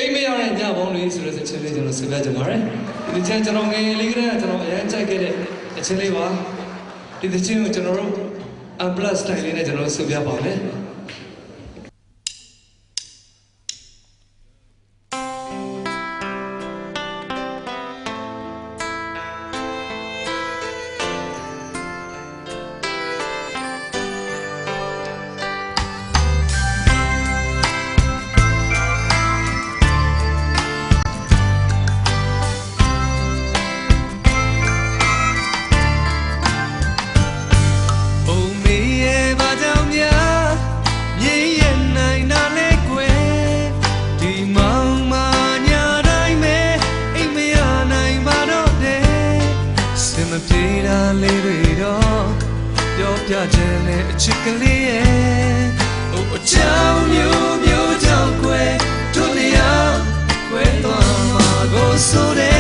အိမ်မရတဲ့ညပေါင်းလေးဆိုတဲ့ချင်းလေးကျွန်တော်ဆက်ပြကြပါမယ်ဒီချင်းကျွန်တော်ငယ်လေးကတည်းကကျွန်တော်အရင်ကြိုက်ခဲ့တဲ့အချင်းလေးပါဒီချင်းကိုကျွန်တော်တို့ Unplugged style လေးနဲ့ကျွန်တော်ဆက်ပြပါမယ်ပြချင်တဲ့အချစ်ကလေးရဲ့အကြောင်းမျိုးမျိုးကြောင့်ကွယ်တို့လျောက်ကွယ်သွားမှာကိုဆိုတဲ့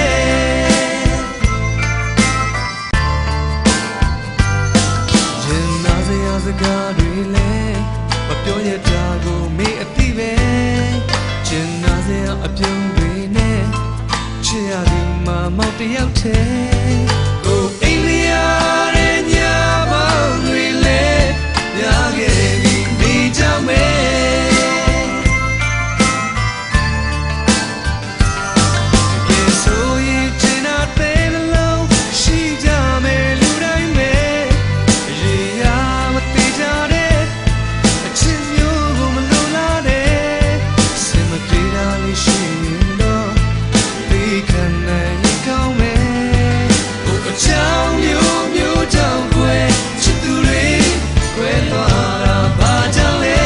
ရင်နာစရာစကားတွေလည်းမပြောရတာကိုမေးအသိပဲရင်နာစရာအပြုံးတွေနဲ့ချစ်ရသည်မှာမောက်တယောက်တည်းကိုအိမ်လျာတဲ့ညပေါင်းတွေလည်းရခဲ့ပြီနေကြမယ်ဒီဆိုရင်ချင်တဲ့လုံးရှိကြမယ်လူတိုင်းပဲရေရမသိကြတဲ့အချစ်မျိုးကိုမလိုလားတဲ့စင်မပြေတာလေးရှိရင်တော့ဒီခံနိုင်ကောင်းမယ်အချောင်းမျိုးမျိုးကြောင့်ကွယ်ချစ်သူတွေကွယ်သွားတာဘာကြောင့်လဲ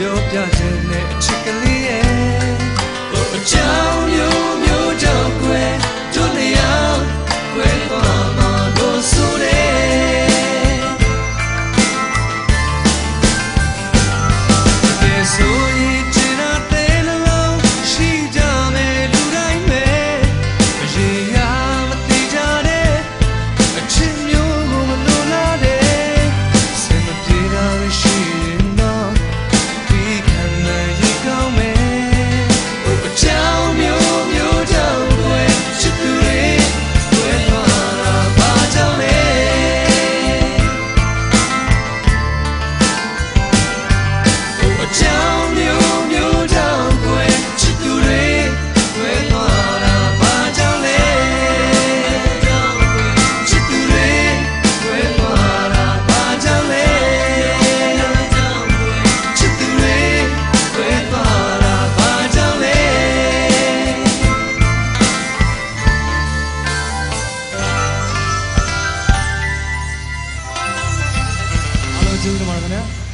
ပြောပြချင်တဲ့အချစ်ကလေးရဲ့အကြောင်းမျိုးမျိုးကြောင့်ကွယ်တို့လျောက်ကွယ်သွားမှာလို့ဆိုတဲ့ဒီဆိုရင်ချင်တဲ့လုံးရှိကြမယ်လူတိုင်းပဲရေရမသိကြတဲ့အချစ်မျိုးကိုမလိုလားတဲ့စင်မပြေတာရှိရင်တော့ကျေးဇူးတင်ပါတယ်ခင်ဗျာ